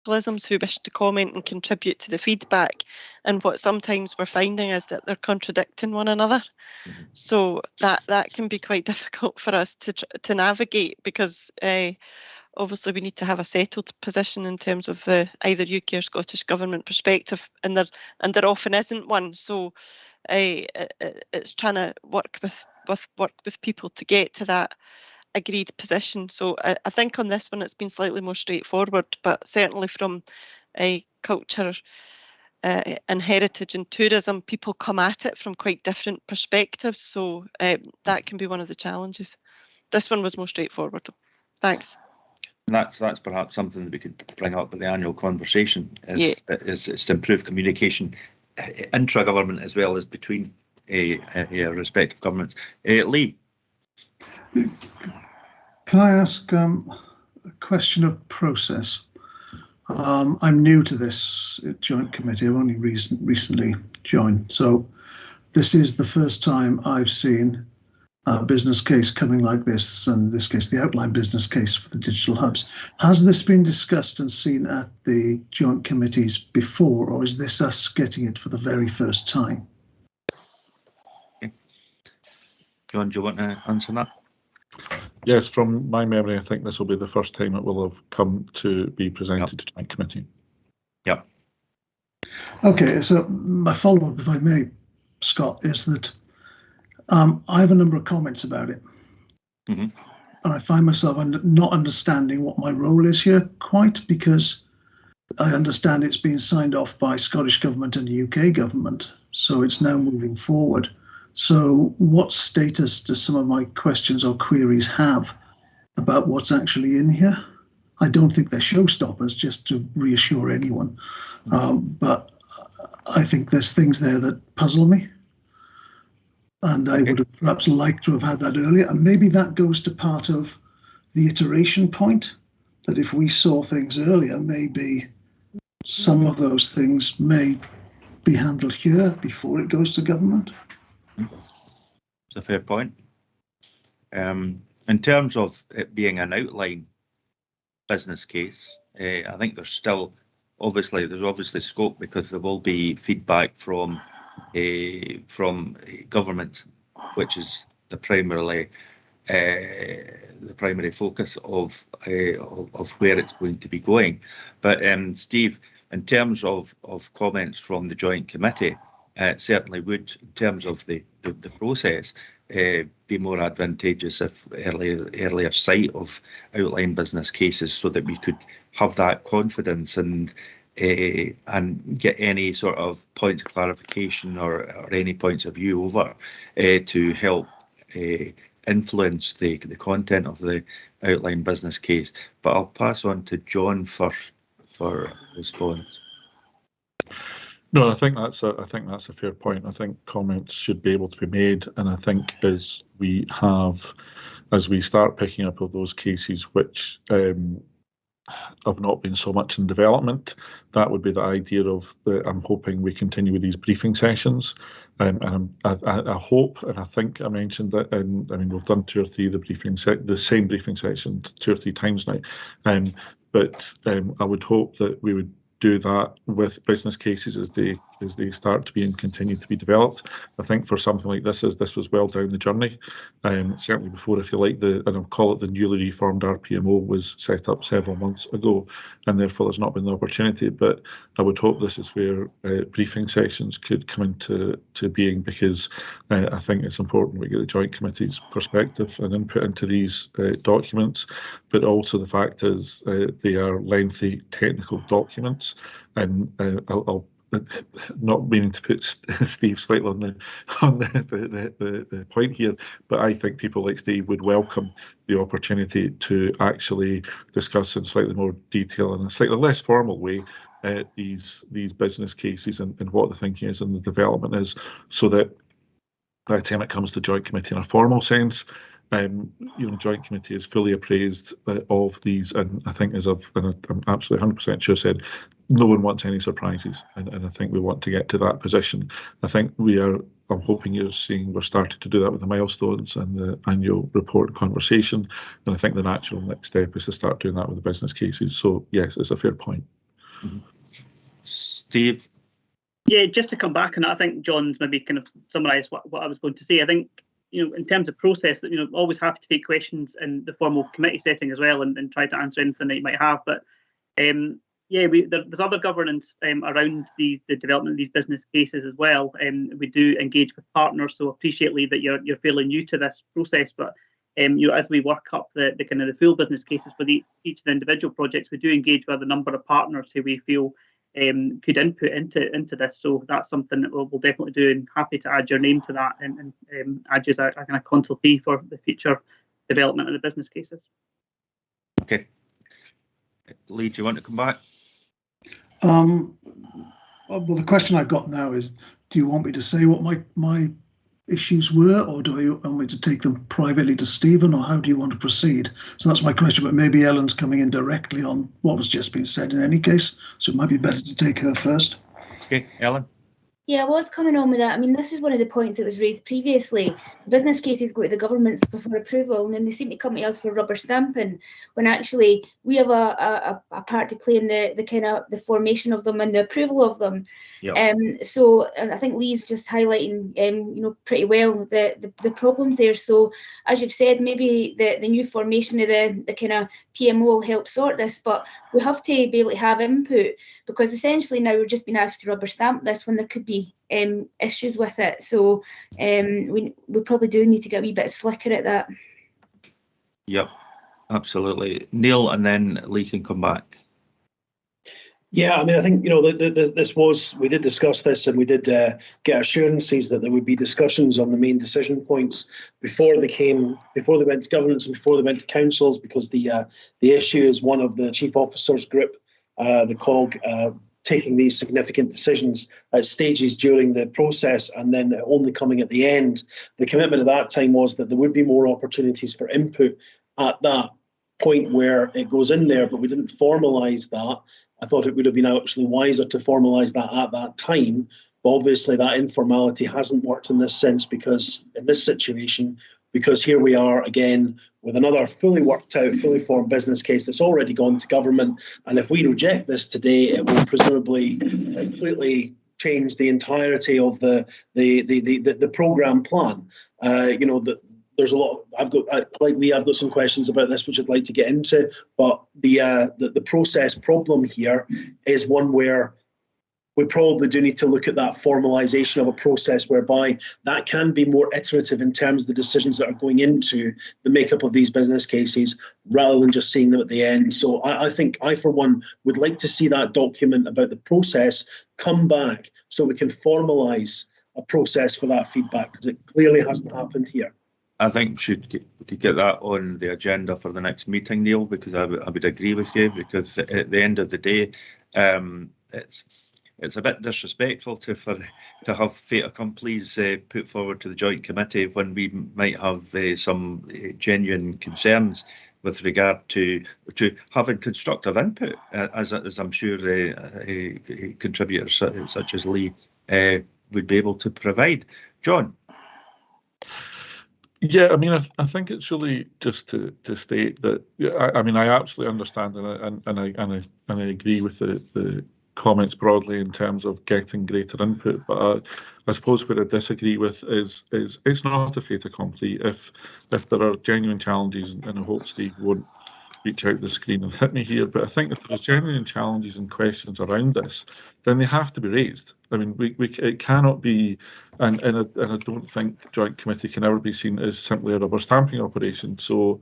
mutualisms who wish to comment and contribute to the feedback. And what sometimes we're finding is that they're contradicting one another. So that can be quite difficult for us to navigate, because obviously we need to have a settled position in terms of the either UK or Scottish Government perspective, and there often isn't one. So it's trying to work with people to get to that agreed position. So I think on this one it's been slightly more straightforward, but certainly from a culture and heritage and tourism, people come at it from quite different perspectives. So that can be one of the challenges. This one was more straightforward though. Thanks. That's perhaps something that we could bring up at the annual conversation, is to improve communication intra-government as well as between respective governments. Lee? Can I ask a question of process? I'm new to this joint committee. I've only recently joined, so this is the first time I've seen a business case coming like this, and in this case, the outline business case for the digital hubs. Has this been discussed and seen at the joint committees before, or is this us getting it for the very first time? Okay. John, do you want to answer that? Yes, from my memory, I think this will be the first time it will have come to be presented to joint committee. Yeah. Okay, so my follow-up, if I may, Scott, is that I have a number of comments about it. And I find myself not understanding what my role is here quite, because I understand it's been signed off by Scottish Government and the UK Government, so it's now moving forward. So what status do some of my questions or queries have about what's actually in here? I don't think they're showstoppers, just to reassure anyone. But I think there's things there that puzzle me. And I would have perhaps liked to have had that earlier. And maybe that goes to part of the iteration point, that if we saw things earlier, maybe some of those things may be handled here before it goes to government. It's a fair point. In terms of it being an outline business case, I think there's obviously scope, because there will be feedback from government, which is the primary focus of where it's going to be going. But Steve, in terms of comments from the joint committee, certainly would, in terms of the process, be more advantageous if earlier sight of outline business cases, so that we could have that confidence and get any sort of points of clarification or any points of view over to help influence the content of the outline business case. But I'll pass on to John for response. No, I think that's a fair point. I think comments should be able to be made, and I think as we start picking up of those cases which have not been so much in development, that would be the idea of I'm hoping we continue with these briefing sessions, and I hope, and I think I mentioned that, and I mean we've done 2 or 3 of the same briefing sessions 2 or 3 times now, but I would hope that we would do that with business cases as they start to be and continue to be developed. I think for something like this, as this was well down the journey, certainly before, if you like, and I'll call it the newly reformed RPMO was set up several months ago, and therefore there's not been the opportunity. But I would hope this is where briefing sessions could come into being, because I think it's important we get the joint committee's perspective and input into these documents, but also the fact is they are lengthy technical documents, and I'll not meaning to put Steve slightly on the point here, but I think people like Steve would welcome the opportunity to actually discuss in slightly more detail and a slightly less formal way these business cases and what the thinking is and the development is, so that by the time it comes to joint committee in a formal sense, joint committee is fully appraised of these, and I think, and I'm absolutely 100% sure said, no one wants any surprises, and I think we want to get to that position. I think I'm hoping you're seeing we're starting to do that with the milestones and the annual report conversation, and I think the natural next step is to start doing that with the business cases. So yes, it's a fair point. Steve? Yeah, just to come back, and I think John's maybe kind of summarised what I was going to say. I think, in terms of process, always happy to take questions in the formal committee setting as well, and try to answer anything that you might have. But there's other governance around the development of these business cases as well. We do engage with partners, so appreciate, Lee, that you're fairly new to this process. But as we work up the kind of the full business cases for each of the individual projects, we do engage with a number of partners who we feel could input into this. So that's something that we'll definitely do, and happy to add your name to that and add you as a kind of consultee for the future development of the business cases. Okay. Lee, do you want to come back? Well, the question I've got now is, do you want me to say what my issues were, or do you want me to take them privately to Stephen, or how do you want to proceed? So that's my question, but maybe Ellen's coming in directly on what was just being said in any case, so it might be better to take her first. Okay, Ellen. Yeah, I was coming on with that. I mean, this is one of the points that was raised previously. Business cases go to the governments for approval, and then they seem to come to us for rubber stamping, when actually we have a part to play in the kind of the formation of them and the approval of them. Yep. So I think Lee's just highlighting, pretty well the problems there. So as you've said, maybe the new formation of the kind of PMO will help sort this, but we have to be able to have input, because essentially now we're just being asked to rubber stamp this when there could be issues with it. So we probably do need to get a wee bit slicker at that. Yep, absolutely. Neil, and then Lee can come back. Yeah, I mean, I think, we did discuss this, and we did get assurances that there would be discussions on the main decision points before they went to governance and before they went to councils, because the issue is one of the chief officers group, the COG, taking these significant decisions at stages during the process and then only coming at the end. The commitment at that time was that there would be more opportunities for input at that point where it goes in there, but we didn't formalise that. I thought it would have been actually wiser to formalise that at that time, but obviously that informality hasn't worked in this sense, because in this situation, because here we are again with another fully worked out, fully formed business case that's already gone to government, and if we reject this today, it will presumably completely change the entirety of the programme plan. There's a lot. I've got some questions about this which I'd like to get into, but the process problem here is one where we probably do need to look at that formalisation of a process whereby that can be more iterative in terms of the decisions that are going into the makeup of these business cases, rather than just seeing them at the end. So I think I, for one, would like to see that document about the process come back so we can formalise a process for that feedback, because it clearly hasn't happened here. I think we could get that on the agenda for the next meeting, Neil, because I would agree with you, because at the end of the day, it's a bit disrespectful to have fait accomplis put forward to the joint committee when we might have some genuine concerns with regard to having constructive input, as I'm sure contributors such as Lee would be able to provide. John. Yeah, I mean, I think it's really just to state that, I mean, I absolutely understand and I agree with the comments broadly in terms of getting greater input, but I suppose what I disagree with is it's not a fait accompli. If there are genuine challenges, and I hope Steve won't reach out the screen and hit me here, but I think if there's genuine challenges and questions around this, then they have to be raised. I mean, it cannot be, and I don't think joint committee can ever be seen as simply a rubber stamping operation. So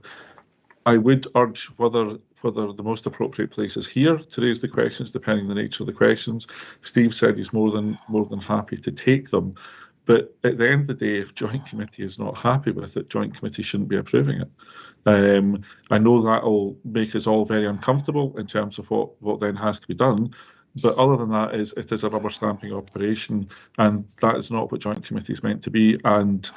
I would urge whether the most appropriate place is here to raise the questions, depending on the nature of the questions. Steve said he's more than happy to take them. But at the end of the day, if joint committee is not happy with it, joint committee shouldn't be approving it. I know that will make us all very uncomfortable in terms of what then has to be done. But other than that, it is a rubber stamping operation, and that is not what joint committee is meant to be. And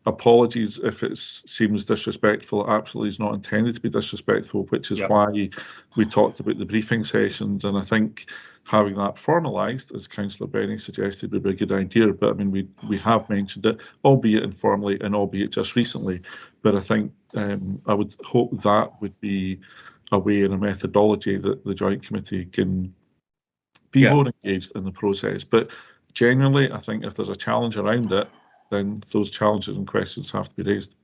apologies if it seems disrespectful. It absolutely is not intended to be disrespectful, which is why we talked about the briefing sessions. And I think having that formalised, as Councillor Benny suggested, would be a good idea. But I mean, we have mentioned it, albeit informally and albeit just recently. But I think I would hope that would be a way and a methodology that the joint committee can be more engaged in the process. But generally, I think if there's a challenge around it, then those challenges and questions have to be raised.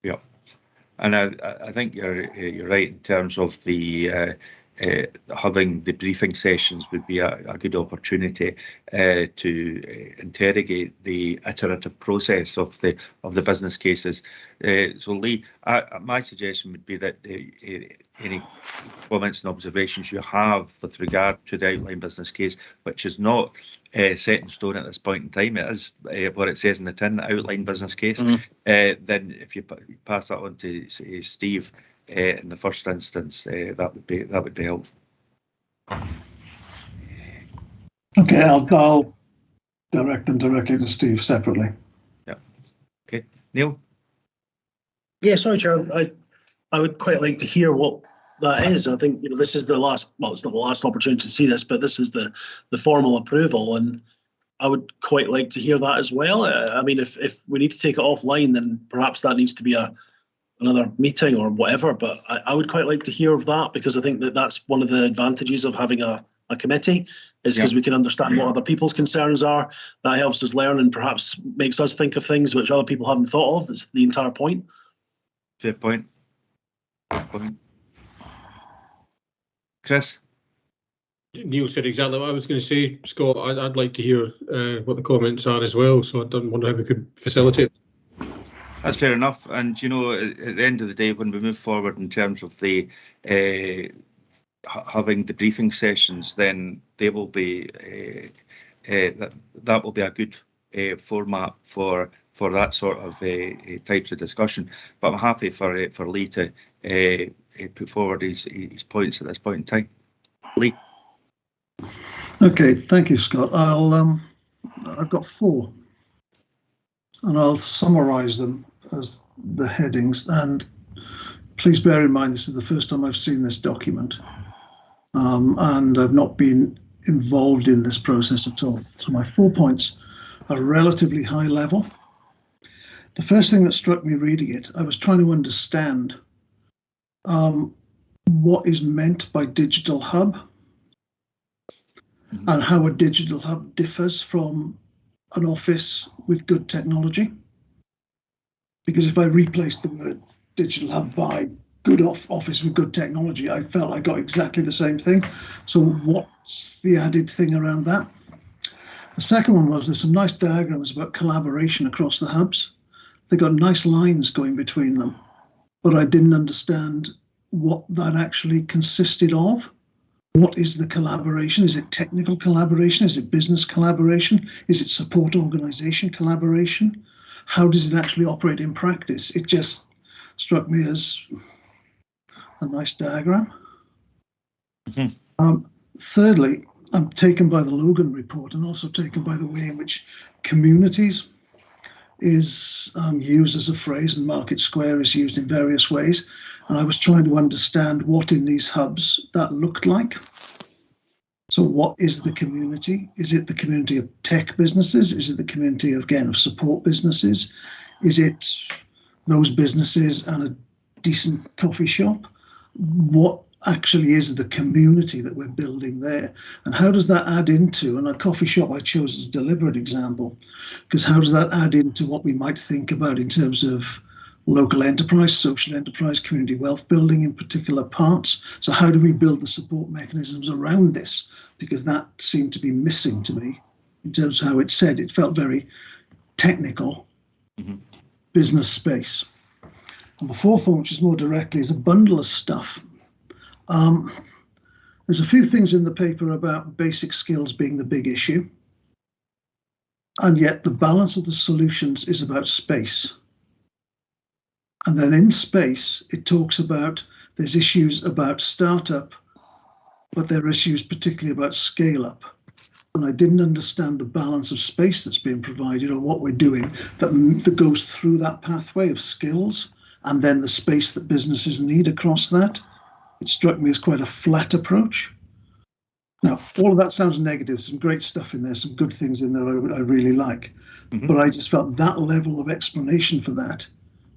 Yeah, and I think you're right in terms of the having the briefing sessions would be a good opportunity to interrogate the iterative process of the business cases. So Lee, my suggestion would be that any comments and observations you have with regard to the outline business case, which is not set in stone at this point in time, it is what it says in the tin, outline business case. Then if you pass that on to Steve in the first instance, that would be helpful. Okay, I'll direct them directly to Steve separately. Yeah. Okay, Neil. Yeah, sorry, Chair. I would quite like to hear what that is. I think this is the last. Well, it's not the last opportunity to see this, but this is the formal approval, and I would quite like to hear that as well. I mean, if we need to take it offline, then perhaps that needs to be another meeting or whatever. But I would quite like to hear that, because I think that's one of the advantages of having a committee, is because we can understand what other people's concerns are. That helps us learn and perhaps makes us think of things which other people haven't thought of. It's the entire point. Fair point. Chris? Neil said exactly what I was going to say, Scott. I'd like to hear what the comments are as well, so I don't wonder how we could facilitate. That's fair enough. And, at the end of the day, when we move forward in terms of the having the briefing sessions, then they will be that will be a good format for that sort of types of discussion. But I'm happy for Lee to put forward his points at this point in time. Lee. Okay, thank you, Scott. I've got 4, and I'll summarise them as the headings. And please bear in mind, this is the first time I've seen this document, and I've not been involved in this process at all. So my 4 points are relatively high level. The first thing that struck me reading it, I was trying to understand what is meant by digital hub and how a digital hub differs from an office with good technology. Because if I replaced the word digital hub by good office with good technology, I felt I got exactly the same thing. So what's the added thing around that? The second one was, there's some nice diagrams about collaboration across the hubs. They got nice lines going between them, but I didn't understand what that actually consisted of. What is the collaboration? Is it technical collaboration? Is it business collaboration? Is it support organisation collaboration? How does it actually operate in practice? It just struck me as a nice diagram. Thirdly, I'm taken by the Logan report and also taken by the way in which communities is used as a phrase, and market square is used in various ways. And I was trying to understand what in these hubs that looked like. So what is the community? Is it the community of tech businesses? Is it the community, again, of support businesses? Is it those businesses and a decent coffee shop? What actually is the community that we're building there? And how does that add into, and a coffee shop I chose as a deliberate example, because how does that add into what we might think about in terms of local enterprise, social enterprise, community wealth building in particular parts? So how do we build the support mechanisms around this? Because that seemed to be missing to me in terms of how it said. It felt very technical, business space. And the fourth one, which is more directly, is a bundle of stuff. There's a few things in the paper about basic skills being the big issue, and yet the balance of the solutions is about space. And then in space, it talks about there's issues about startup, but there are issues particularly about scale up. And I didn't understand the balance of space that's being provided, or what we're doing that goes through that pathway of skills, and then the space that businesses need across that. It struck me as quite a flat approach. Now, all of that sounds negative. Some great stuff in there, some good things in there I really like. But I just felt that level of explanation for that,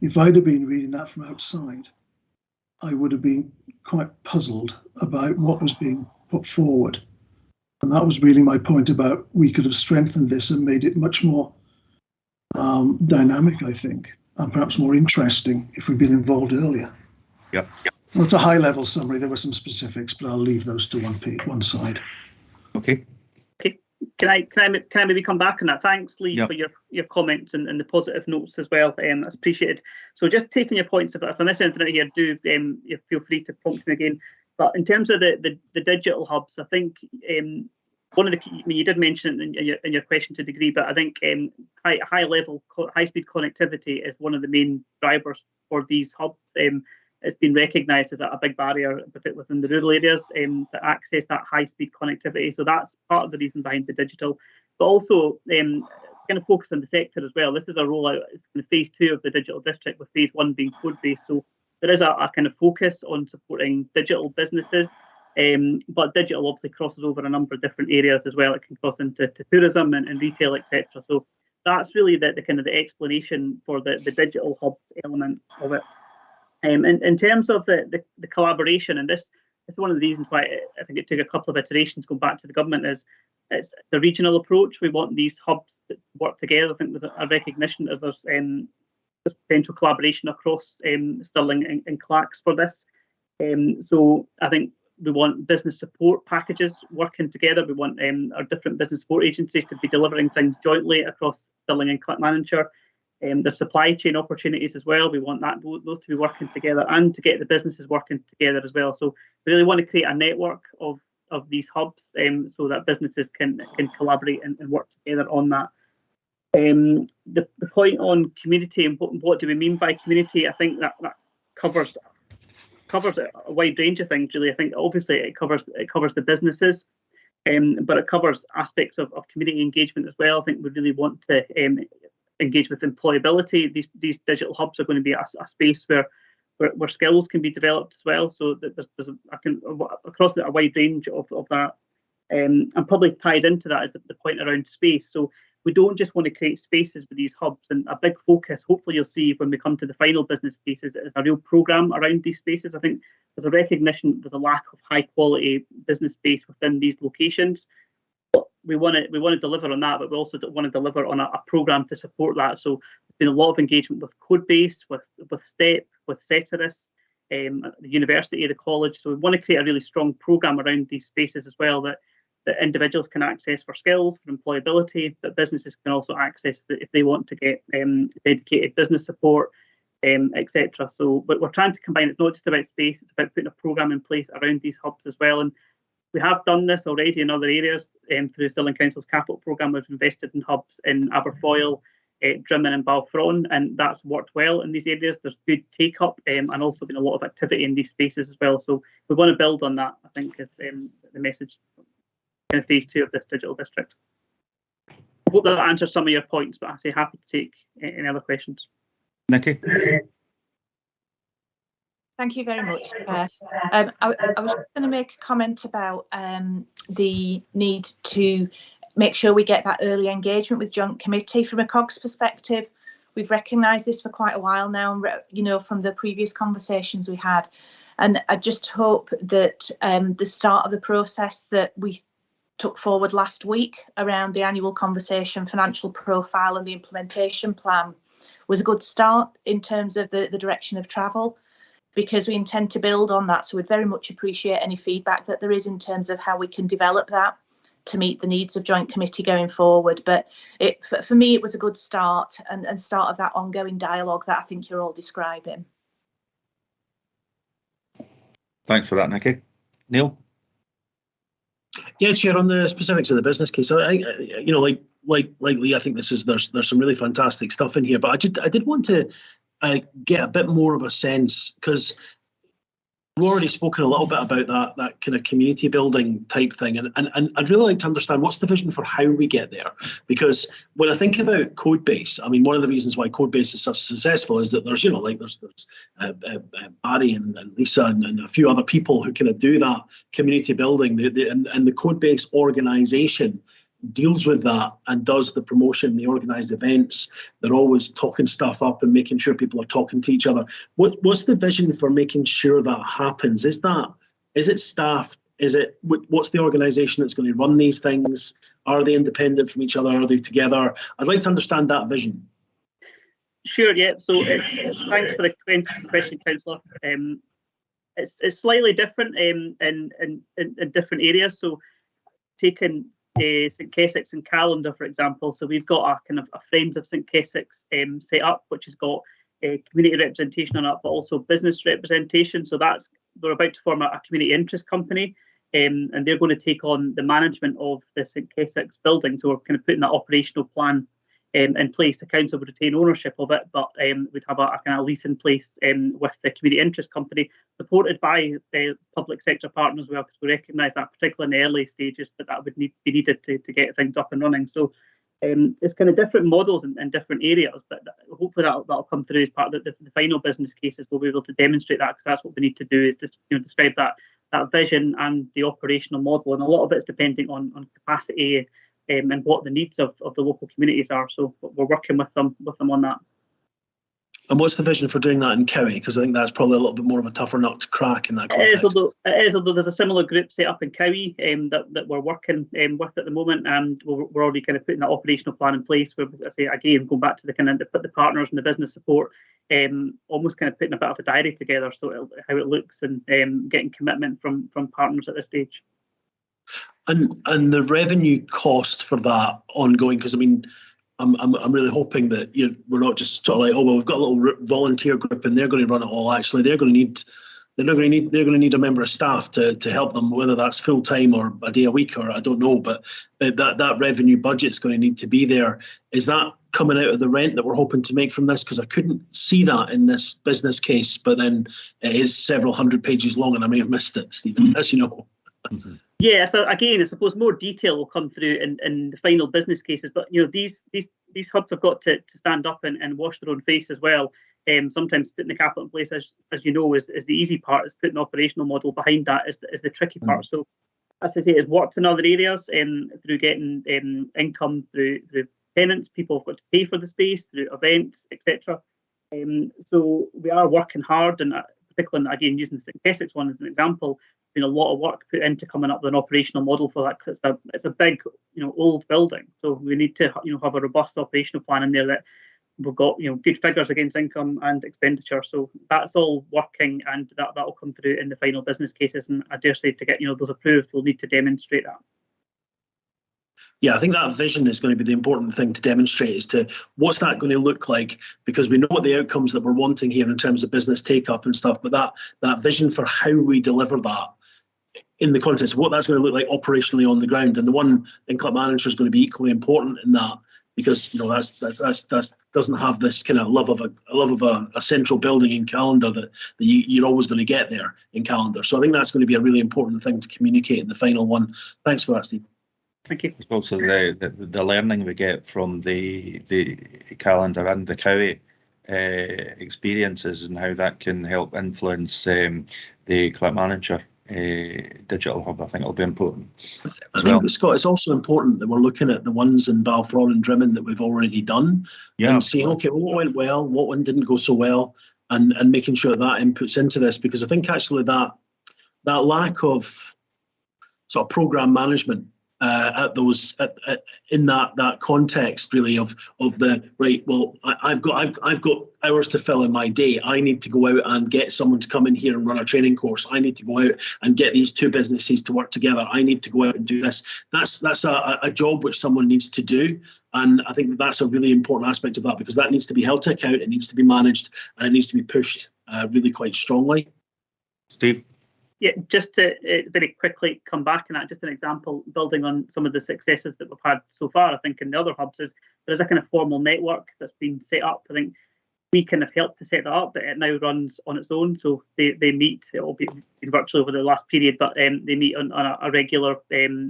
if I'd have been reading that from outside, I would have been quite puzzled about what was being put forward. And that was really my point about we could have strengthened this and made it much more dynamic, I think, and perhaps more interesting if we'd been involved earlier. Yep. Well, it's a high-level summary. There were some specifics, but I'll leave those to one side. Okay. Okay. Can I maybe come back on that? Thanks, Lee, for your comments and the positive notes as well. That's appreciated. So just taking your points, if I miss anything out here, do you feel free to prompt me again. But in terms of the digital hubs, I think one of the key, I mean, you did mention it in your question to a degree, but I think high-speed connectivity is one of the main drivers for these hubs. It's been recognised as a big barrier, particularly within the rural areas, to access that high-speed connectivity. So that's part of the reason behind the digital, but also kind of focus on the sector as well. This is a rollout in phase 2 of the digital district, with phase 1 being code-based. So there is a kind of focus on supporting digital businesses, but digital obviously crosses over a number of different areas as well. It can cross into tourism and retail, etc. So that's really the kind of the explanation for the digital hubs element of it. In terms of the collaboration, and this is one of the reasons why I think it took a couple of iterations going back to the government, is it's the regional approach. We want these hubs to work together. I think there's a recognition that there's potential collaboration across Stirling and Clacks for this. So I think we want business support packages working together. We want our different business support agencies to be delivering things jointly across Stirling and Clackmannanshire. The supply chain opportunities as well. We want those to be working together, and to get the businesses working together as well. So we really want to create a network of these hubs, so that businesses can collaborate and work together on that. The point on community and what do we mean by community, I think that covers a wide range of things, really. I think obviously it covers the businesses, but it covers aspects of community engagement as well. I think we really want to engage with employability. These digital hubs are going to be a space where skills can be developed as well. So that there's across a wide range of that. And probably tied into that is the point around space. So we don't just want to create spaces with these hubs, and a big focus, hopefully you'll see when we come to the final business cases, is a real programme around these spaces. I think there's a recognition there's a lack of high quality business space within these locations. We want to deliver on that, but we also want to deliver on a programme to support that. So there's been a lot of engagement with Codebase, with STEP, with Ceteris, the university, the college. So we want to create a really strong programme around these spaces as well, that individuals can access for skills, for employability, but businesses can also access if they want to get dedicated business support, etc. So but we're trying to combine, it's not just about space, it's about putting a programme in place around these hubs as well. And we have done this already in other areas. Through Stirling Council's capital programme, we've invested in hubs in Aberfoyle, Drimmen and Balfron, and that's worked well in these areas. There's good take-up and also been a lot of activity in these spaces as well. So we want to build on that, I think, is the message in phase 2 of this digital district. I hope that answers some of your points, but I'd say happy to take any other questions. Nikki? Thank you very much. I was going to make a comment about the need to make sure we get that early engagement with joint committee from a COGS perspective. We've recognised this for quite a while now, from the previous conversations we had. And I just hope that the start of the process that we took forward last week around the annual conversation, financial profile and the implementation plan was a good start in terms of the direction of travel, because we intend to build on that. So we'd very much appreciate any feedback that there is in terms of how we can develop that to meet the needs of joint committee going forward. But for me, it was a good start and start of that ongoing dialogue that I think you're all describing. Thanks for that, Nikki. Neil? Yeah, Chair, on the specifics of the business case, like Lee, I think there's some really fantastic stuff in here, but I did want to get a bit more of a sense, because we've already spoken a little bit about that kind of community building type thing, and I'd really like to understand what's the vision for how we get there. Because when I think about Codebase, I mean, one of the reasons why Codebase is so successful is that there's Barry and Lisa and a few other people who kind of do that community building, and the Codebase organisation deals with that and does the promotion, the organised events. They're always talking stuff up and making sure people are talking to each other. What's the vision for making sure that happens? Is it staffed Is it, what's the organisation that's going to run these things? Are they independent from each other? Are they together? I'd like to understand that vision. Sure, yeah. So thanks for the question, Councillor. It's slightly different in different areas. So taking St Keswick's and Callander, for example, so we've got a kind of a Friends of St Keswick's set up, which has got community representation on it, but also business representation. So we're about to form a community interest company, and they're going to take on the management of the St Keswick's building. So we're kind of putting that operational plan in place. The council would retain ownership of it, but we'd have a kind of lease in place with the community interest company, supported by public sector partners as well, because we recognise that, particularly in the early stages, that would be needed to get things up and running. So it's kind of different models in different areas, but hopefully that'll come through as part of the final business cases. We'll be able to demonstrate that, because that's what we need to do, is to describe that vision and the operational model, and a lot of it's depending on capacity and what the needs of the local communities are. So we're working with them on that. And what's the vision for doing that in Cowie? Because I think that's probably a little bit more of a tougher nut to crack in that context. It is, although there's a similar group set up in Cowie that we're working with at the moment, and we're already kind of putting that operational plan in place. Where, I say again, going back to the kind of the partners and the business support, almost kind of putting a bit of a diary together, so how it looks, and getting commitment from partners at this stage. And the revenue cost for that ongoing, because I mean, I'm really hoping that we're not just sort of like, oh well, we've got a little volunteer group and they're going to run it all. Actually, they're going to need a member of staff to help them, whether that's full time or a day a week, or I don't know. But that revenue budget's going to need to be there. Is that coming out of the rent that we're hoping to make from this? Because I couldn't see that in this business case, but then it is several hundred pages long, and I may have missed it, Stephen, as you know. Mm-hmm. Yeah, so again, I suppose more detail will come through in the final business cases, but these hubs have got to stand up and wash their own face as well. Sometimes putting the capital in place, as you know, is the easy part. Is putting an operational model behind that is the tricky part. So, as I say, it's worked in other areas through getting income through tenants. People have got to pay for the space through events, etc. So we are working hard, and particularly again using the St Keswick's one as an example. Been a lot of work put into coming up with an operational model for that, because it's a big, old building. So we need to, have a robust operational plan in there that we've got, good figures against income and expenditure. So that's all working, and that'll come through in the final business cases. And I dare say, to get those approved, we'll need to demonstrate that. Yeah, I think that vision is going to be the important thing to demonstrate, as to what's that going to look like, because we know what the outcomes that we're wanting here in terms of business take up and stuff, but that vision for how we deliver that in the context of what that's going to look like operationally on the ground. And the one in Clackmannanshire is going to be equally important in that, because that's doesn't have this kind of love of a central building in Callander that you're always going to get there in Callander. So I think that's going to be a really important thing to communicate in the final one. Thanks for that, Steve. Thank you. It's also the learning we get from the Callander and the Cowie experiences, and how that can help influence the Clackmannanshire digital hub. I think it'll be important. I think, Scott, it's also important that we're looking at the ones in Balfron and Drimmen that we've already done, and seeing, okay, what went well, what one didn't go so well, and making sure that inputs into this, because I think actually that lack of sort of programme management in that context, really, of the right. Well, I've got hours to fill in my day. I need to go out and get someone to come in here and run a training course. I need to go out and get these two businesses to work together. I need to go out and do this. That's a job which someone needs to do, and I think that's a really important aspect of that, because that needs to be held to account. It needs to be managed, and it needs to be pushed really quite strongly. Steve. Yeah, just to very quickly come back on that, just an example, building on some of the successes that we've had so far, I think, in the other hubs, is there's a kind of formal network that's been set up. I think we kind of helped to set that up, but it now runs on its own. So they meet, it will be virtually over the last period, but they meet on a regular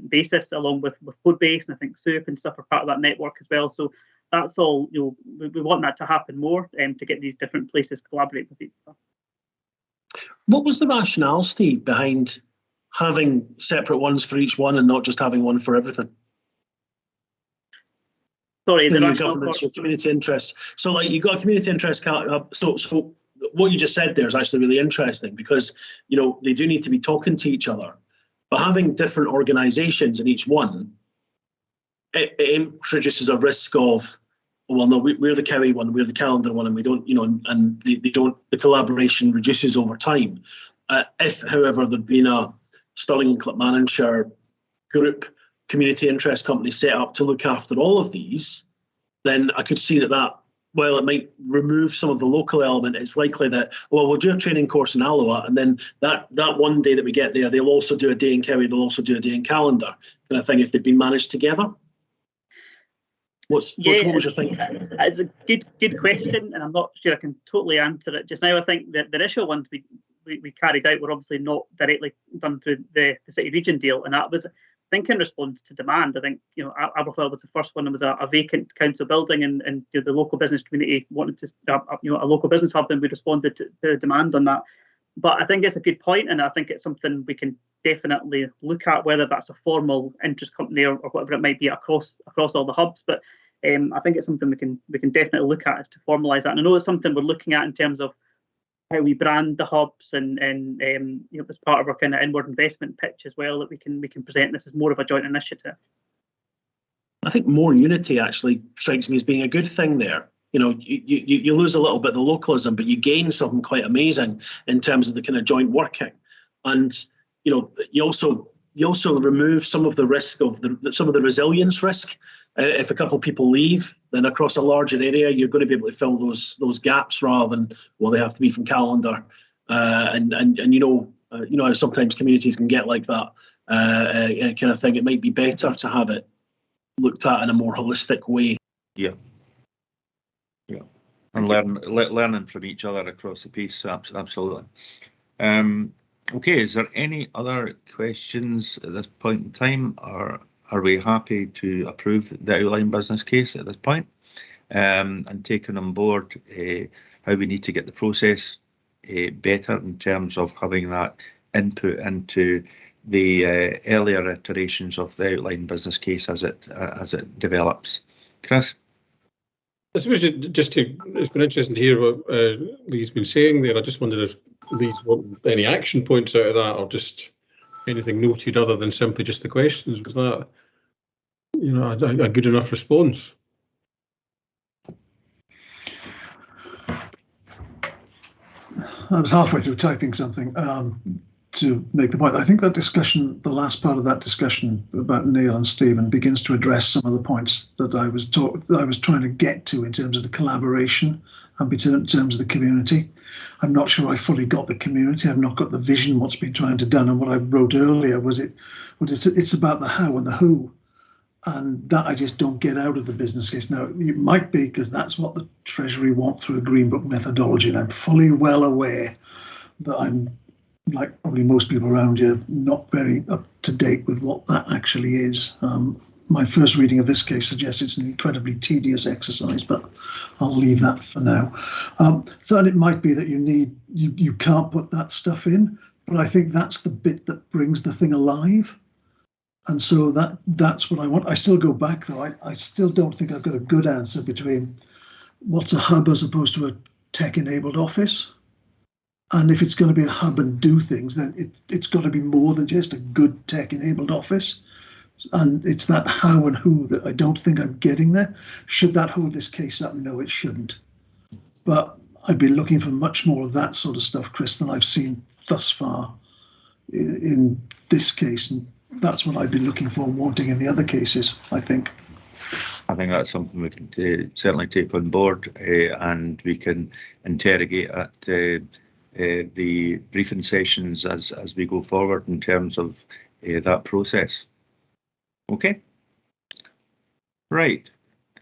basis, along with Codebase, and I think SOUP and stuff are part of that network as well. So that's all, we want that to happen more, to get these different places collaborate with each other. What was the rationale, Steve, behind having separate ones for each one and not just having one for everything? Sorry, the government's or community interests. So, like, you've got a community interest. So what you just said there is actually really interesting, because they do need to be talking to each other. But having different organisations in each one, it introduces a risk of, well, no, we're the Cowie one, we're the Calendar one, and we don't, and they don't. The collaboration reduces over time. If, however, there'd been a Stirling and Clackmannanshire group community interest company set up to look after all of these, then I could see that while it might remove some of the local element, it's likely that, well, we'll do a training course in Alloa, and then that one day that we get there, they'll also do a day in Cowie, they'll also do a day in Calendar, kind of thing, if they've been managed together. What was your thinking? It's a good question, and I'm not sure I can totally answer it just now. I think that the initial ones we carried out were obviously not directly done through the City Region deal, and that was, I think, in response to demand. I think Aberfoyle was the first one. It was a vacant council building, and the local business community wanted to a local business hub, and we responded to the demand on that. But I think it's a good point, and I think it's something we can definitely look at, whether that's a formal interest company or whatever it might be across all the hubs. But I think it's something we can definitely look at, is to formalise that. And I know it's something we're looking at in terms of how we brand the hubs, and as part of our kind of inward investment pitch as well, that we can present this as more of a joint initiative. I think more unity actually strikes me as being a good thing there. You lose a little bit of the localism, but you gain something quite amazing in terms of the kind of joint working. And you also remove some of the risk of some of the resilience risk. If a couple of people leave, then across a larger area, you're going to be able to fill those gaps rather than, well, they have to be from Calendar. And sometimes communities can get like that kind of thing. It might be better to have it looked at in a more holistic way. Yeah. And learning from each other across the piece, absolutely. Okay, is there any other questions at this point in time, or are we happy to approve the outline business case at this point, and taking on board how we need to get the process better in terms of having that input into the earlier iterations of the outline business case as it develops? Chris? I suppose it's been interesting to hear what Lee's been saying there. I just wondered if Lee's want any action points out of that, or just anything noted other than simply just the questions. Was that a good enough response? I was halfway through typing something to make the point. I think that discussion, the last part of that discussion about Neil and Stephen, begins to address some of the points that I was trying to get to in terms of the collaboration and in terms of the community. I'm not sure I fully got the community. I've not got the vision, what's been trying to done. And what I wrote earlier was it's about the how and the who. And that I just don't get out of the business case. Now, it might be because that's what the Treasury want through the Green Book methodology. And I'm fully well aware that I'm, like probably most people around here, not very up to date with what that actually is. My first reading of this case suggests it's an incredibly tedious exercise, but I'll leave that for now. So, and it might be that you can't put that stuff in, but I think that's the bit that brings the thing alive. And so that's what I want. I still go back though. I still don't think I've got a good answer between what's a hub as opposed to a tech-enabled office. And if it's going to be a hub and do things, then it's got to be more than just a good tech-enabled office. And it's that how and who that I don't think I'm getting there. Should that hold this case up? No, it shouldn't. But I'd be looking for much more of that sort of stuff, Chris, than I've seen thus far in this case. And that's what I'd be looking for and wanting in the other cases, I think. I think that's something we can certainly take on board, and we can interrogate at the briefing sessions as we go forward in terms of that process. Okay. Right.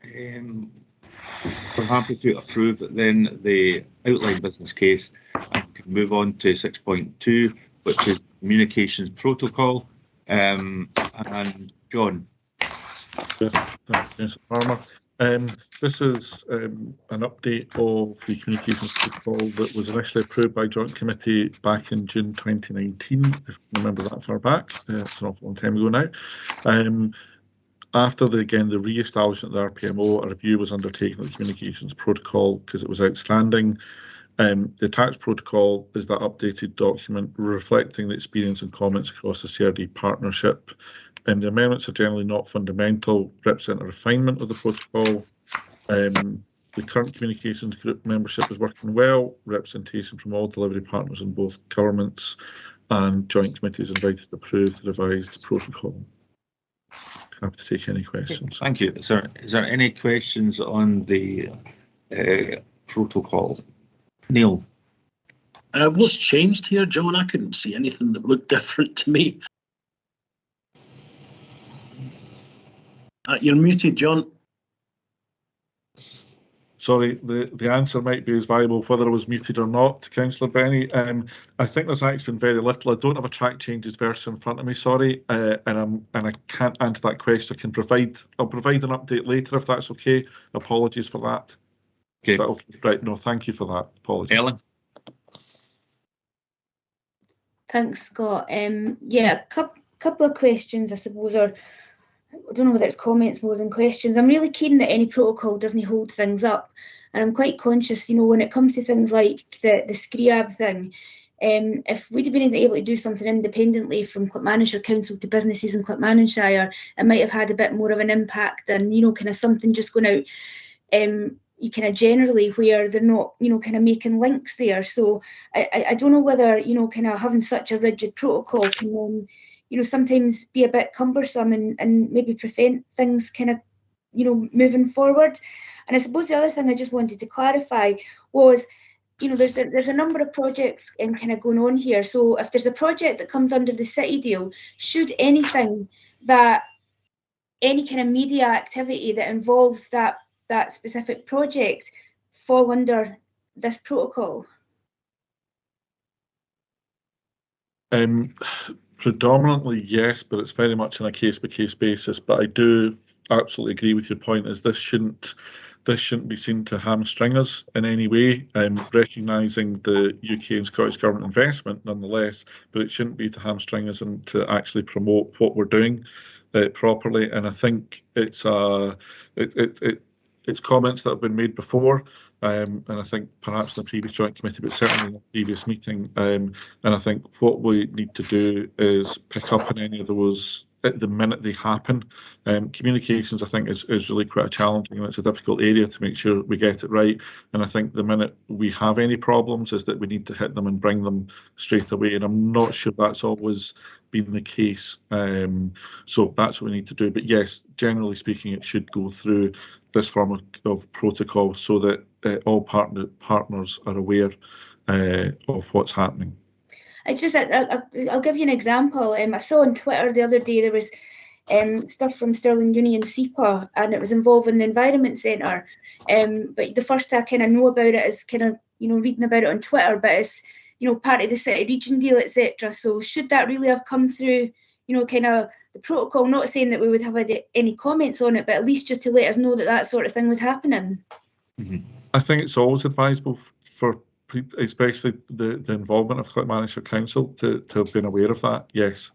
We're happy to approve then the outline business case, and we can move on to 6.2, which is communications protocol. And John. Yes, Farmer. This is an update of the communications protocol that was initially approved by Joint Committee back in June 2019, if you remember that far back. It's an awful long time ago now. After the re-establishment of the RPMO, a review was undertaken of the communications protocol because it was outstanding. The attached protocol is that updated document reflecting the experience and comments across the CRD partnership. The amendments are generally not fundamental, represent a refinement of the protocol. The current communications group membership is working well, representation from all delivery partners in both governments, and joint committees invited to approve the revised protocol. Happy to take any questions. Thank you. Is there any questions on the protocol? Neil. What's changed here, John? I couldn't see anything that looked different to me. You're muted, John. Sorry, the answer might be as viable whether I was muted or not, Councillor Benny. I think there's actually been very little. I don't have a track changes version in front of me, sorry, and I can't answer that question. I'll provide an update later if that's okay. Apologies for that. Okay. Right, no, thank you for that. Apologies. Ellen. Thanks, Scott. Yeah, a couple of questions, I suppose, or I don't know whether it's comments more than questions. I'm really keen that any protocol doesn't hold things up. And I'm quite conscious, you know, when it comes to things like the SCREAB thing, if we'd have been able to do something independently from Clackmannanshire Council to businesses in Clackmannanshire, it might have had a bit more of an impact than, you know, kind of something just going out, you kind of generally where they're not, you know, kind of making links there. So I don't know whether, you know, kind of having such a rigid protocol can you know, sometimes be a bit cumbersome and maybe prevent things kind of, you know, moving forward. And I suppose the other thing I just wanted to clarify was, you know, there's a number of projects kind of going on here. So if there's a project that comes under the city deal, should any kind of media activity that involves that specific project fall under this protocol? Predominantly, yes, but it's very much on a case-by-case basis. But I do absolutely agree with your point, is this shouldn't be seen to hamstring us in any way. Recognising the UK and Scottish Government investment nonetheless, but it shouldn't be to hamstring us and to actually promote what we're doing properly. And I think it's comments that have been made before. And I think perhaps in the previous joint committee, but certainly in the previous meeting. And I think what we need to do is pick up on any of those at the minute they happen. Communications, I think, is really quite challenging, and it's a difficult area to make sure we get it right. And I think the minute we have any problems is that we need to hit them and bring them straight away. And I'm not sure that's always been the case. So that's what we need to do. But yes, generally speaking, it should go through this form of protocol so that all partners are aware of what's happening. I'll give you an example. I saw on Twitter the other day there was stuff from Stirling Uni and SEPA, and it was involving the Environment Centre. But the first I kind of know about it is kind of, you know, reading about it on Twitter, but it's, you know, part of the city region deal, etc. So should that really have come through, you know, kind of the protocol? Not saying that we would have had any comments on it, but at least just to let us know that that sort of thing was happening. Mm-hmm. I think it's always advisable for especially the involvement of Clackmannanshire Council to have been aware of that. Yes,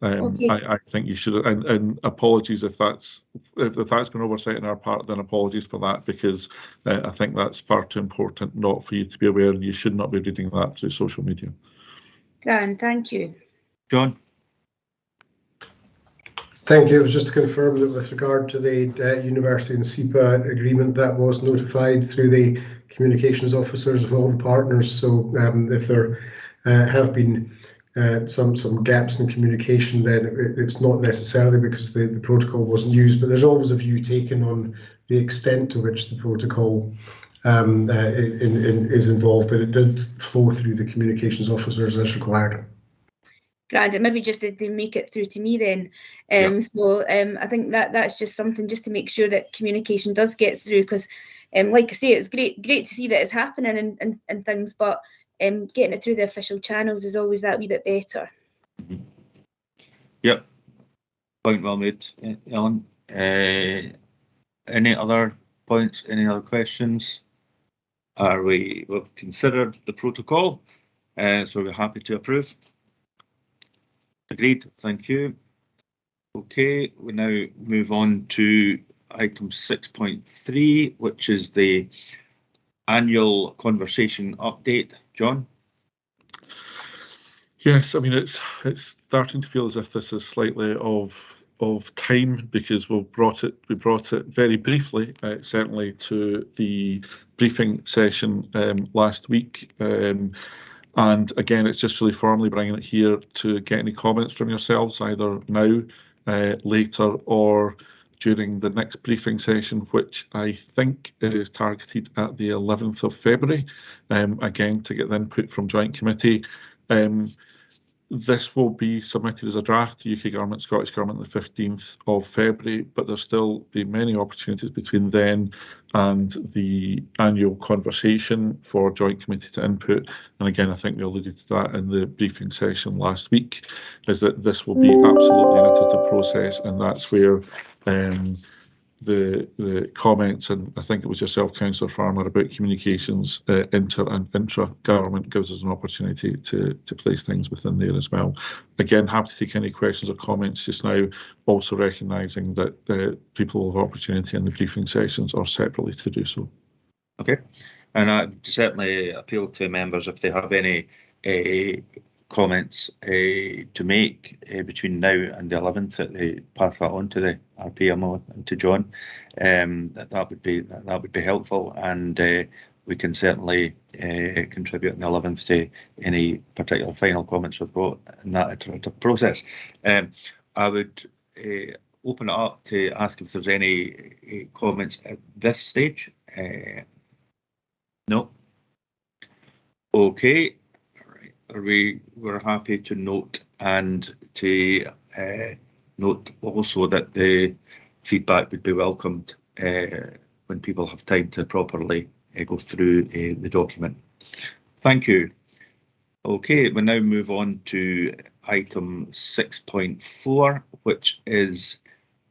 okay. I think you should. And apologies if that's been oversight on our part. Then apologies for that, because I think that's far too important not for you to be aware, and you should not be reading that through social media. Grand, thank you. John. Thank you. It was just to confirm that with regard to the University and SEPA agreement, that was notified through the communications officers of all the partners. So if there have been some gaps in communication, then it's not necessarily because the protocol wasn't used, but there's always a view taken on the extent to which the protocol is involved, but it did flow through the communications officers as required. Grand, it maybe just did make it through to me then. So I think that's just something just to make sure that communication does get through, because like I say, it's great to see that it's happening and things, but getting it through the official channels is always that wee bit better. Mm-hmm. Yep, point well made, Ellen. Any other points, any other questions? We've considered the protocol, so we're happy to approve. Agreed, thank you. Okay, we now move on to item 6.3, which is the annual conversation update, John? Yes, I mean it's starting to feel as if this is slightly of time, because we brought it very briefly, certainly to the briefing session last week, and again it's just really formally bringing it here to get any comments from yourselves, either now, later, or during the next briefing session, which I think is targeted at the 11th of February, again to get the input from Joint Committee. This will be submitted as a draft to UK Government, Scottish Government, the 15th of February, but there'll still be many opportunities between then and the annual conversation for Joint Committee to input. And again, I think we alluded to that in the briefing session last week, is that this will be absolutely an iterative process, and that's where the comments, and I think it was yourself, Councillor Farmer, about communications inter and intra-government, gives us an opportunity to place things within there as well. Again, happy to take any questions or comments just now, also recognising that people will have opportunity in the briefing sessions or separately to do so. Okay, and I certainly appeal to members if they have any comments to make between now and the 11th, that they pass that on to the RPMO and to John. That would be helpful, and we can certainly contribute on the 11th to any particular final comments we've got in that iterative process. I would open it up to ask if there's any comments at this stage. No. Okay. We're happy to note, and to note also that the feedback would be welcomed when people have time to properly go through the document. Thank you. Okay, we now move on to item 6.4, which is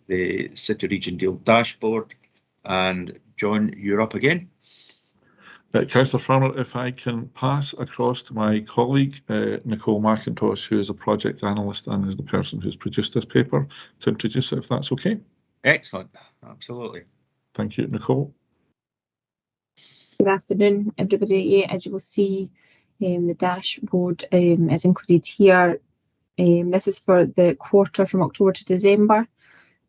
the City Region Deal dashboard. And John, you're up again. Councillor Farmer, if I can pass across to my colleague, Nicole McIntosh, who is a project analyst and is the person who's produced this paper, to introduce it, if that's okay. Excellent, absolutely. Thank you, Nicole. Good afternoon, everybody. Yeah, as you will see, the dashboard is included here. This is for the quarter from October to December.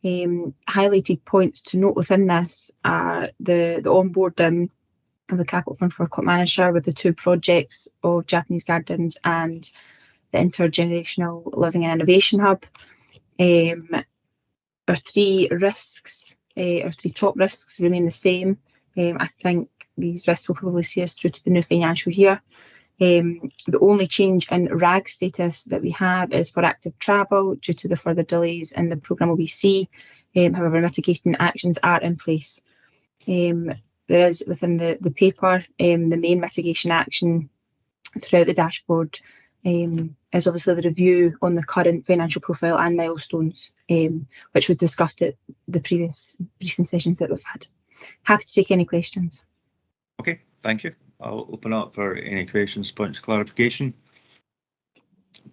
Highlighted points to note within this are the onboarding of the Capital Fund for Clackmannanshire with the 2 projects of Japanese Gardens and the Intergenerational Living and Innovation Hub. Our 3 risks, our 3 top risks remain the same. I think these risks will probably see us through to the new financial year. The only change in RAG status that we have is for active travel due to the further delays in the programme OBC. However, mitigating actions are in place. There is within the paper, the main mitigation action throughout the dashboard is obviously the review on the current financial profile and milestones, which was discussed at the previous briefing sessions that we've had. Happy to take any questions. Okay, thank you. I'll open up for any questions, points of clarification.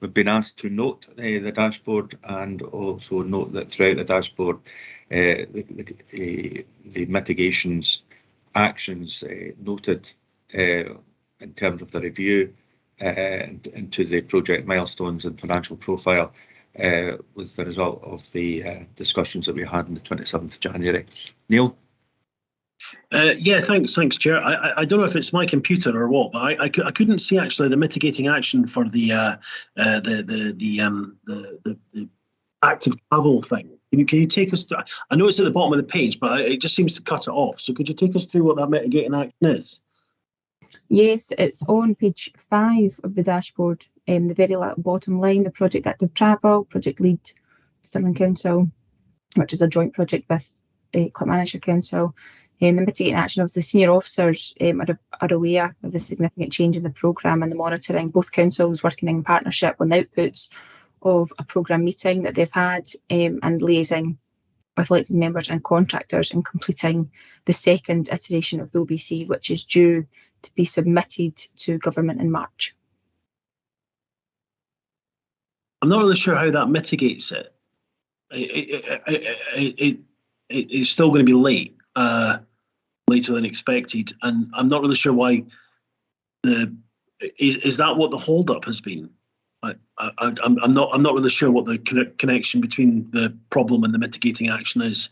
We've been asked to note the dashboard, and also note that throughout the dashboard, the mitigations actions noted in terms of the review into the project milestones and financial profile was the result of the discussions that we had on the 27th of January. Neil? Yeah, thanks, Chair. I don't know if it's my computer or what, but I couldn't see actually the mitigating action for the active travel thing. Can you take us through? I know it's at the bottom of the page, but it just seems to cut it off. So could you take us through what that mitigating action is? Yes, it's on page 5 of the dashboard. The very bottom line, the project active travel, project lead, Stirling Council, which is a joint project with Clackmannanshire Council. The mitigating action of the senior officers are aware of the significant change in the programme and the monitoring. Both councils working in partnership on the outputs of a programme meeting that they've had, and liaising with elected members and contractors in completing the second iteration of the OBC, which is due to be submitted to government in March. I'm not really sure how that mitigates it. It's still going to be late. later than expected, and I'm not really sure why. Is that what the hold-up has been? I'm not really sure what the connection between the problem and the mitigating action is.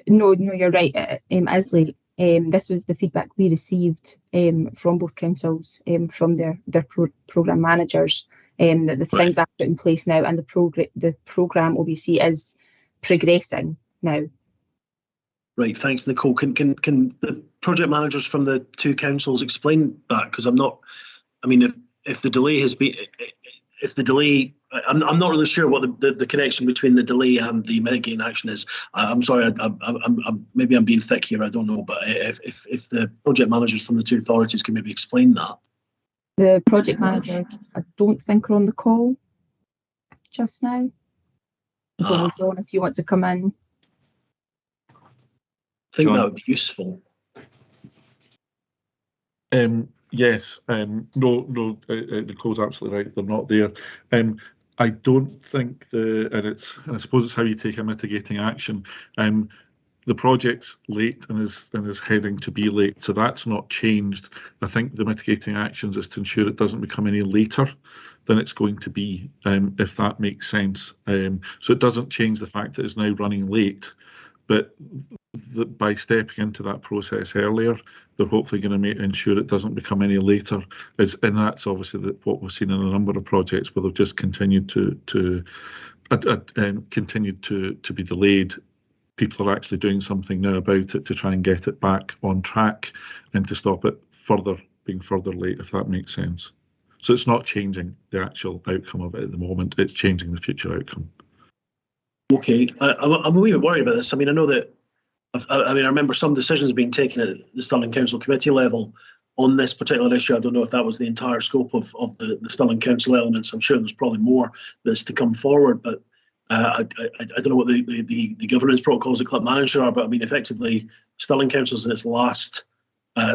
No, you're right, Isley. This was the feedback we received from both councils, from their programme managers, that the things are put in place now, and the programme OBC is progressing now. Right, thanks, Nicole. Can the project managers from the two councils explain that? Because I'm not. I mean, if the delay has been, I'm not really sure what the connection between the delay and the mitigating action is. I'm sorry, maybe I'm being thick here. I don't know, but if the project managers from the two authorities can maybe explain that. The project managers, I don't think, are on the call just now. I don't know, John, if you want to come in. I think that would be useful. Yes. No. Nicole's absolutely right. They're not there. I don't think and I suppose it's how you take a mitigating action. The project's late and is heading to be late, so that's not changed. I think the mitigating actions is to ensure it doesn't become any later than it's going to be, if that makes sense. So it doesn't change the fact that it's now running late, but by stepping into that process earlier, they're hopefully going to ensure it doesn't become any later. And that's obviously what we've seen in a number of projects where they've just continued to be delayed. People are actually doing something now about it to try and get it back on track and to stop it being further late, if that makes sense. So it's not changing the actual outcome of it at the moment, it's changing the future outcome. Okay, I'm a wee bit worried about this. I mean, I know that, I remember some decisions being taken at the Stirling Council committee level on this particular issue. I don't know if that was the entire scope of the Stirling Council elements. I'm sure there's probably more that's to come forward, but I don't know what the governance protocols at Clackmannanshire are, but I mean, effectively, Stirling Council's in its last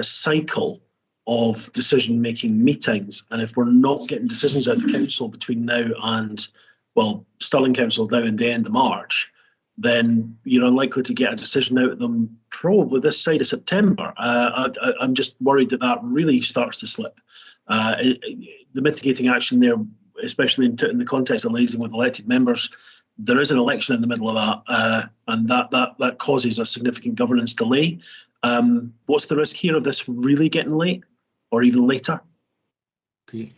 cycle of decision-making meetings, and if we're not getting decisions out of the council between now and, well, Stirling Council now and the end of March, then you're unlikely to get a decision out of them probably this side of September. I'm just worried that really starts to slip. The mitigating action there, especially in the context of liaising with elected members, there is an election in the middle of that, and that causes a significant governance delay. What's the risk here of this really getting late or even later? Okay.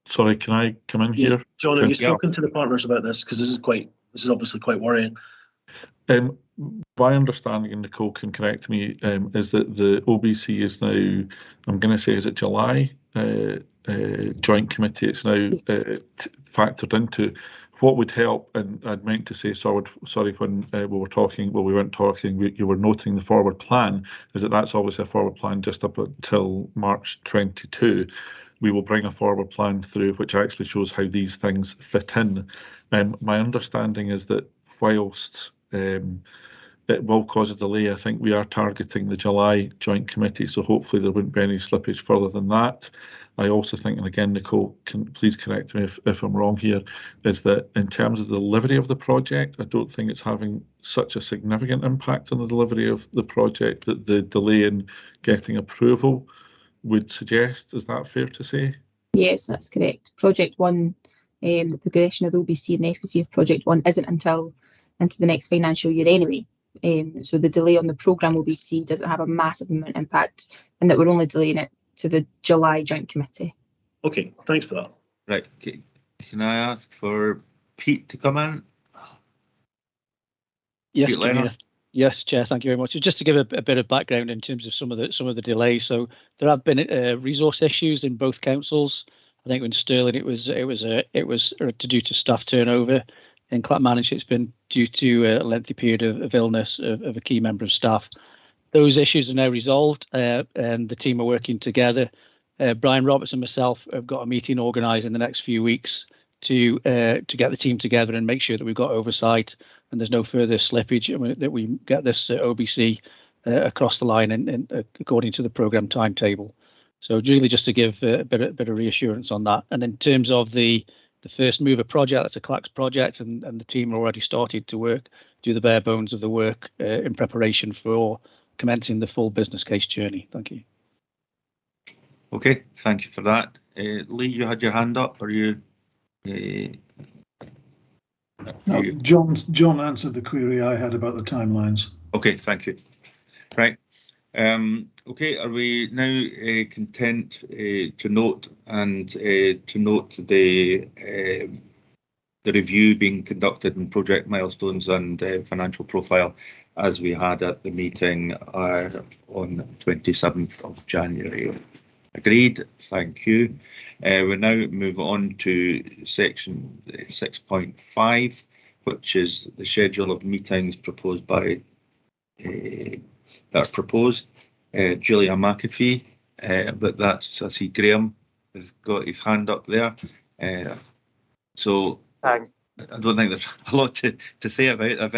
Sorry, can I come in here? John, have you spoken to the partners about this? Because this is obviously quite worrying. My understanding, and Nicole can correct me, is that the OBC is now, I'm going to say, is it July joint committee? It's now factored into. What would help, and I'd meant to say, sorry, when we were talking, well, we weren't talking, you were noting the forward plan, is that's obviously a forward plan just up until March 22. We will bring a forward plan through which actually shows how these things fit in. My understanding is that whilst it will cause a delay, I think we are targeting the July joint committee, so hopefully there wouldn't be any slippage further than that. I also think, and again, Nicole, please correct me if I'm wrong here, is that in terms of the delivery of the project, I don't think it's having such a significant impact on the delivery of the project that the delay in getting approval would suggest. Is that fair to say? Yes, that's correct. Project 1, the progression of the OBC and the FBC of Project 1 isn't until into the next financial year anyway. So the delay on the programme OBC doesn't have a massive amount of impact, and that we're only delaying it to the July joint committee. Okay, thanks for that. Right, okay. Can I ask for Pete to come in? Yes, Chair. Thank you very much. Just to give a bit of background in terms of some of the delays. So there have been resource issues in both councils. I think in Stirling it was due to staff turnover. In Clackmannanshire it's been due to a lengthy period of illness of a key member of staff. Those issues are now resolved, and the team are working together. Brian Roberts and myself have got a meeting organised in the next few weeks to get the team together and make sure that we've got oversight and there's no further slippage. I mean, that we get this OBC across the line and according to the programme timetable. So really just to give a bit of reassurance on that. And in terms of the the first mover project. That's a Clacks project, and the team are already started to do the bare bones of the work in preparation for commencing the full business case journey. Thank you. Okay, thank you for that. Lee, you had your hand up. Are you? No, John answered the query I had about the timelines. Okay, thank you. Right. Okay, are we now content to note the review being conducted in project milestones and financial profile as we had at the meeting on 27th of January? Agreed. Thank you. We now move on to section 6.5, which is the schedule of meetings proposed by that are proposed. Julia McAfee, but I see Graham has got his hand up there. So I don't think there's a lot to say about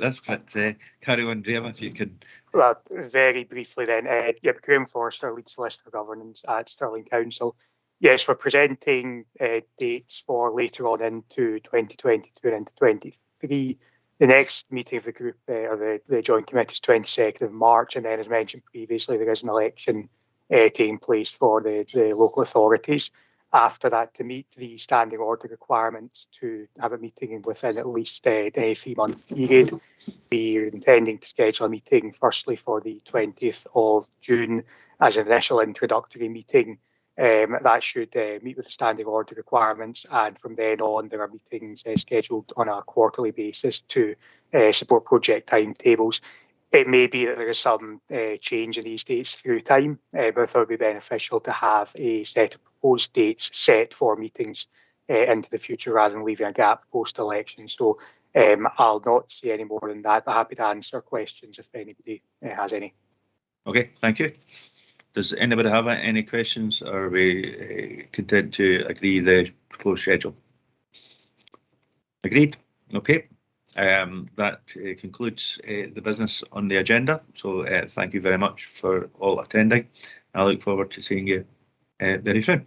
this, but carry on, Graham, if you can. Well, very briefly then, Graham Forster, Lead Solicitor Governance at Stirling Council. Yes, we're presenting dates for later on into 2022 and into 23. The next meeting of the group, or the Joint Committee, is 22nd of March, and then, as mentioned previously, there is an election taking place for the local authorities. After that, to meet the standing order requirements to have a meeting within at least a 3-month period, we're intending to schedule a meeting firstly for the 20th of June as an initial introductory meeting. That should meet with the standing order requirements, and from then on there are meetings scheduled on a quarterly basis to support project timetables. It may be that there is some change in these dates through time, but I thought it would be beneficial to have a set of proposed dates set for meetings into the future rather than leaving a gap post-election. So I'll not say any more than that, but happy to answer questions if anybody has any. Okay, thank you. Does anybody have any questions, or are we content to agree the proposed schedule? Agreed. Okay. That concludes the business on the agenda. So thank you very much for all attending. I look forward to seeing you very soon.